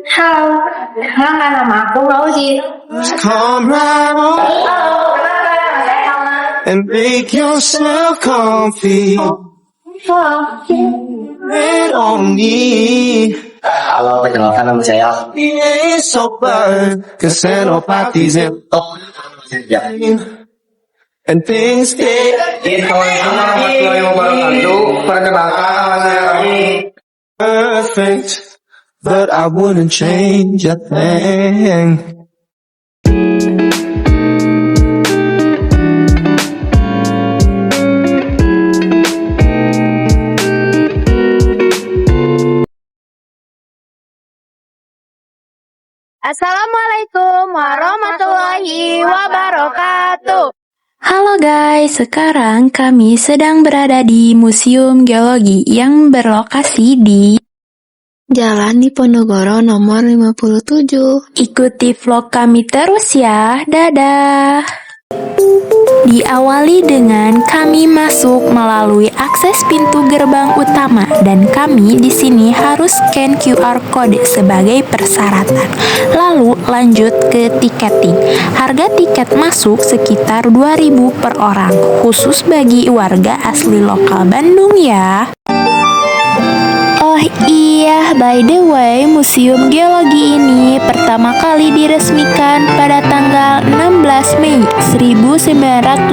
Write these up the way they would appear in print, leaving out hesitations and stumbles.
Halo, kenalkan nama aku Fauzi. Come right on and make yourself comfy. It on me. Halo, perkenalkan nama saya. It's so bad, cause senopathy's in. Ya. And things get Assalamualaikum warahmatullahi wabarakatuh. Perkenalkan nama saya Rami. perfect, but I wouldn't change a thing. Assalamualaikum warahmatullahi wabarakatuh. Halo guys, sekarang kami sedang berada di Museum Geologi yang berlokasi di Jalan Diponegoro nomor 57. Ikuti vlog kami terus ya, dadah! Diawali dengan kami masuk melalui akses pintu gerbang utama dan kami di sini harus scan QR code sebagai persyaratan. Lalu lanjut ke tiketing. Harga tiket masuk sekitar 2.000 per orang, khusus bagi warga asli lokal Bandung ya. Oh iya, by the way, Museum Geologi ini pertama kali diresmikan pada tanggal 16 Mei 1929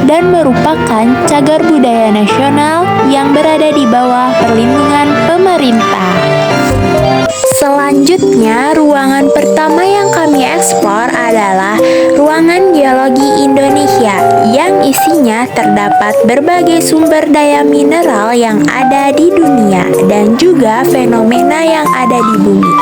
dan merupakan cagar budaya nasional yang berada di bawah perlindungan pemerintah. Selanjutnya, ruangan pertama yang kami eksplor adalah ruangan Geologi Indonesia yang isinya terdapat berbagai sumber daya mineral yang ada di dunia dan juga fenomena yang ada di bumi.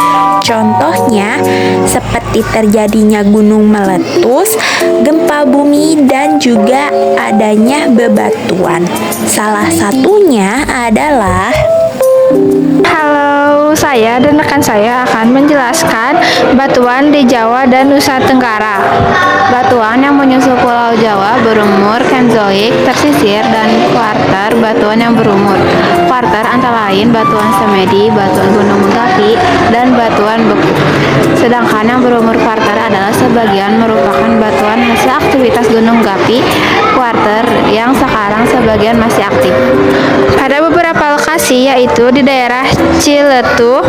Contohnya, seperti terjadinya gunung meletus, gempa bumi, dan juga adanya bebatuan. Salah satunya adalah Halo, saya dan rekan saya akan menjelaskan batuan di Jawa dan Nusa Tenggara. Batuan yang menyusul Pulau Jawa berumur Kenzoik, tersisir, dan kuarter batuan yang berumur. Kuarter antara lain batuan Semedi, batuan Gunung Merapi, dan batuan beku. Sedangkan yang berumur kuarter adalah sebagian merupakan batuan hasil aktivitas Gunung Gapi kuarter yang sekarang sebagian masih aktif. Pada beberapa lokasi yaitu di daerah Ciletuh,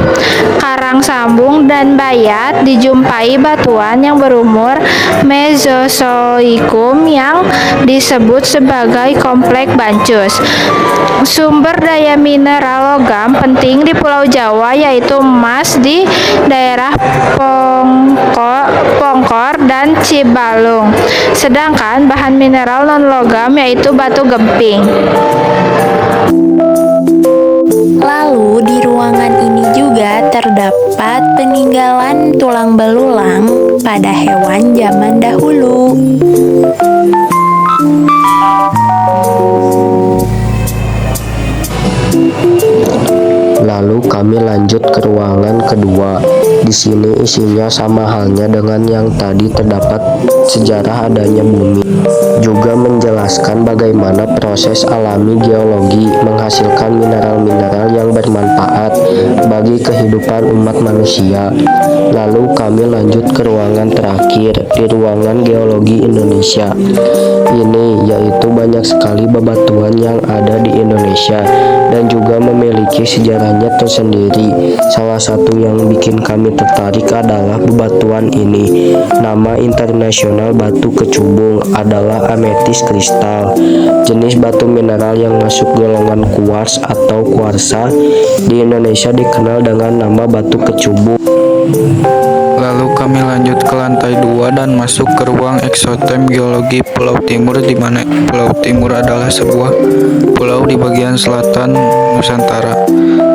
Karangsambung, dan Bayat dijumpai batuan yang berumur Mesozoikum yang disebut sebagai kompleks Bancus. Sumber daya mineral logam penting di Pulau Jawa yaitu emas di daerah Pongkor dan Cibalung. Sedangkan bahan mineral non logam yaitu batu gemping. Lalu di ruangan ini juga terdapat peninggalan tulang belulang pada hewan zaman dahulu. Lalu kami lanjut ke ruangan kedua. Di sini isinya sama halnya dengan yang tadi, terdapat sejarah adanya bumi. Juga menjelaskan bagaimana proses alami geologi menghasilkan mineral-mineral yang bermanfaat bagi kehidupan umat manusia. Lalu kami lanjut ke ruangan terakhir, di ruangan Geologi Indonesia. Ini yaitu banyak sekali bebatuan yang ada di Indonesia dan juga memiliki sejarahnya tersendiri. Salah satu yang bikin kami tertarik adalah bebatuan ini. Nama internasional batu kecubung adalah ametis kristal. Jenis batu mineral yang masuk golongan kuars atau kuarsa di Indonesia dikenal dengan nama batu kecubung. Lalu kami lanjut ke lantai 2 dan masuk ke ruang eksotem geologi Pulau Timur, di mana Pulau Timur adalah sebuah pulau di bagian selatan Nusantara,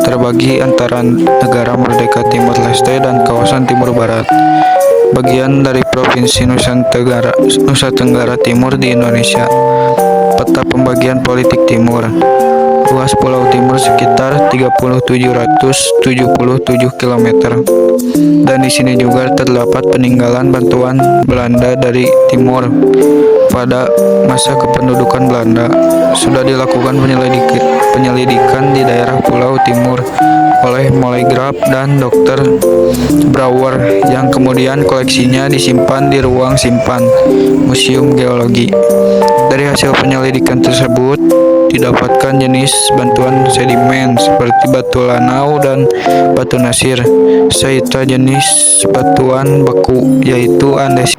terbagi antara negara Merdeka Timor Leste dan kawasan Timur Barat, bagian dari Provinsi Nusa Tenggara Timur di Indonesia. Peta pembagian politik Timur. Luas Pulau Timur sekitar 3.777 km. Dan di sini juga terdapat peninggalan bantuan Belanda dari timur. pada masa kependudukan Belanda. Sudah dilakukan penyelidikan di daerah Pulau Timur oleh Molegraf dan Dr. Brouwer yang kemudian koleksinya disimpan di ruang simpan Museum Geologi. Dari hasil penyelidikan tersebut didapatkan jenis bantuan sedimen seperti batu lanau dan batu nasir, serta jenis batuan beku yaitu andesit.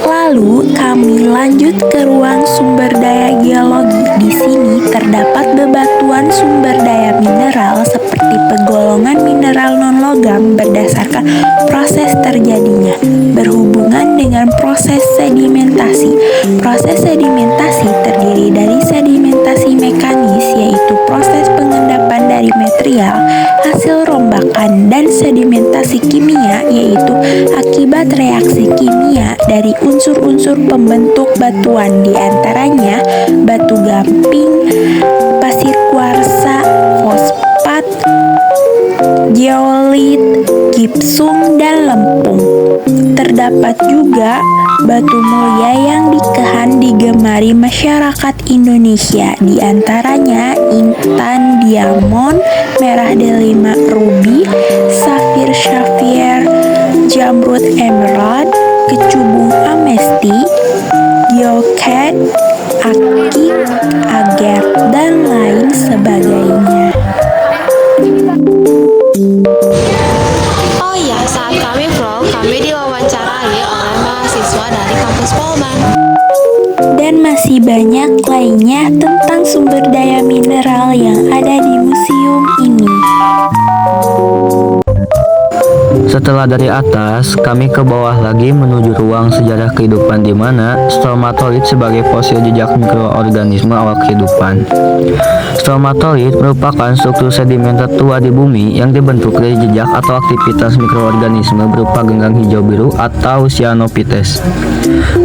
Lalu kami lanjut ke ruang sumber daya geologi. Di sini terdapat bebatuan sumber daya mineral seperti pegolongan mineral non-logam berdasarkan proses terjadinya, berhubungan dengan proses sedimentasi. Proses sedimentasi terdiri dari sedimentasi mekanis, yaitu proses pengendapan dari material hasil rombakan, dan sedimentasi kimia, yaitu akibat reaksi kimia dari unsur-unsur pembentuk batuan, diantaranya batu gamping, pasir kuarsa, fosfat, geolit, gipsum, dan lempung. Terdapat juga batu mulia yang digemari masyarakat Indonesia, diantaranya intan diamond, merah delima ruby, safir sapphire, jamrud emerald, kecubung amesti, geocat, akik, agate, dan lain sebagainya. Oh iya, saat kami vlog, kami diwawancarai oleh mahasiswa dari kampus Polban. Dan masih banyak lainnya tentang sumber daya mineral yang ada di museum ini. Setelah dari atas, kami ke bawah lagi menuju ruang sejarah kehidupan di mana stromatolith sebagai fosil jejak mikroorganisme awal kehidupan. Stromatolith merupakan struktur sedimen tertua di bumi yang dibentuk dari jejak atau aktivitas mikroorganisme berupa genggang hijau biru atau cyanophytes.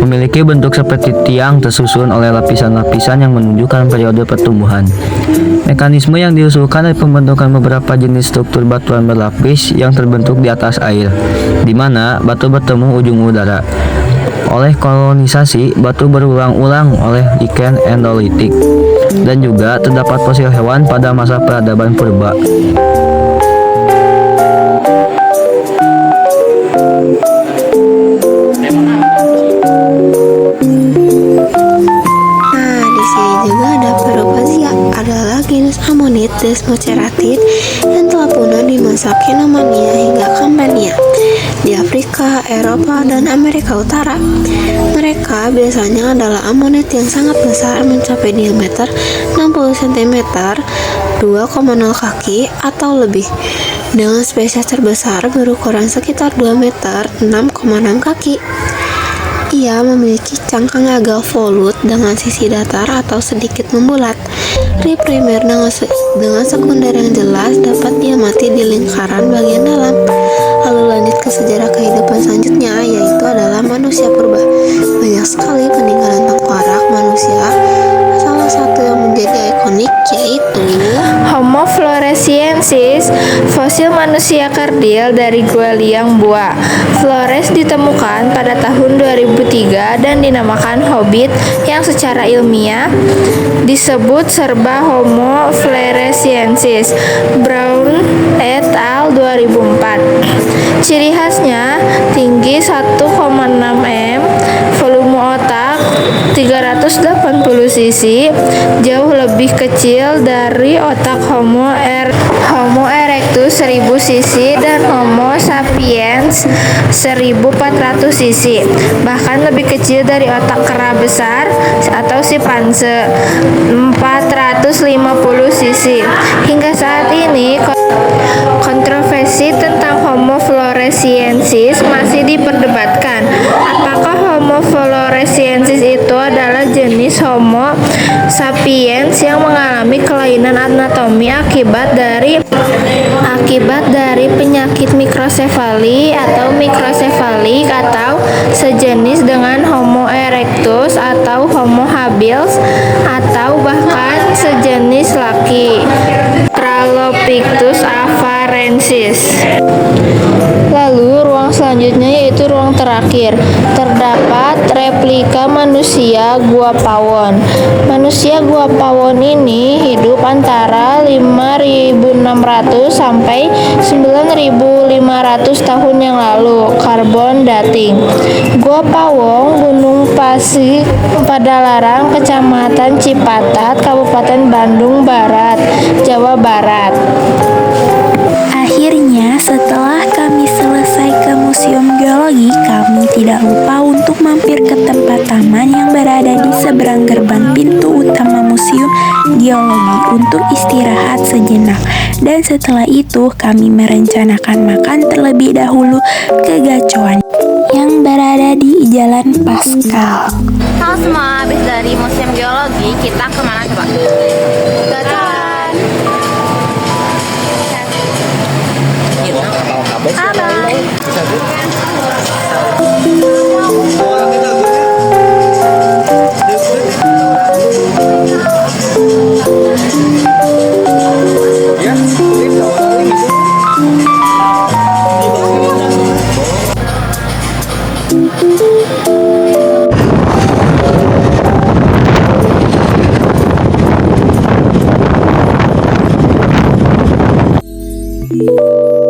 Memiliki bentuk seperti tiang tersusun oleh lapisan-lapisan yang menunjukkan periode pertumbuhan. Mekanisme yang diusulkan dari pembentukan beberapa jenis struktur batuan berlapis yang terbentuk di atas air, di mana batu bertemu ujung udara. Oleh kolonisasi, batu berulang-ulang oleh lichen endolitik, dan juga terdapat fosil hewan pada masa peradaban purba. Nah, di sini juga ada Perobasia, adalah genus Ammonit desmoceratid yang telah punah di masa Cenomania hingga Campania di Afrika, Eropa, dan Amerika Utara. Mereka biasanya adalah ammonit yang sangat besar, mencapai diameter 60 cm, 2,0 kaki atau lebih, dengan spesies terbesar berukuran sekitar 2 meter, 6,6 kaki. Ia memiliki cangkang agak volut dengan sisi datar atau sedikit membulat. Rib primer dengan sekunder yang jelas dapat diamati di lingkaran bagian dalam. Lalu lanjut ke sejarah kehidupan selanjutnya, yaitu adalah manusia purba. Banyak sekali peninggalan tengkorak manusia. Salah satu yang menjadi ikonik yaitu Homo floresiensis, fosil manusia kerdil dari Gua Liang Bua. Flores ditemukan pada tahun 2003 dan dinamakan hobbit, yang secara ilmiah disebut serba Homo floresiensis. Brown et al. 2004. Ciri khasnya tinggi 1,6 m, volume otak 380 cc, jauh lebih kecil dari otak Homo erectus 1000 cc dan Homo sapiens 1400 cc, bahkan lebih kecil dari otak kera besar atau simpanse 450 cc. Hingga saat ini kontroversi tentang Homo floresiensis masih diperdebatkan. Apakah Homo floresiensis itu adalah jenis Homo sapiens yang mengalami kelainan anatomi akibat dari penyakit mikrosefali atau mikrosefalik, atau sejenis dengan Homo erectus atau Homo habilis, atau bahkan sejenis laki, Australopithecus afarensis. Lalu ruang selanjutnya yaitu ruang terakhir. Terdapat replika manusia Gua Pawon. Manusia Gua Pawon ini hidup antara 5.600 sampai 9.500 tahun yang lalu. Carbon dating. Gua Pawon, Gunung Pasir, Padalarang, Kecamatan Cipatat, Kabupaten Bandung Barat, Jawa Barat. Akhirnya, setelah kami selesai ke Museum Geologi, kami tidak lupa untuk mampir ke tempat taman yang berada di seberang gerbang pintu utama Museum Geologi untuk istirahat sejenak. Dan setelah itu, kami merencanakan makan terlebih dahulu ke Gacoan yang berada di Jalan Pascal. Halo semua, habis dari Museum Geologi, kita kemana coba? Gacoan. Bye.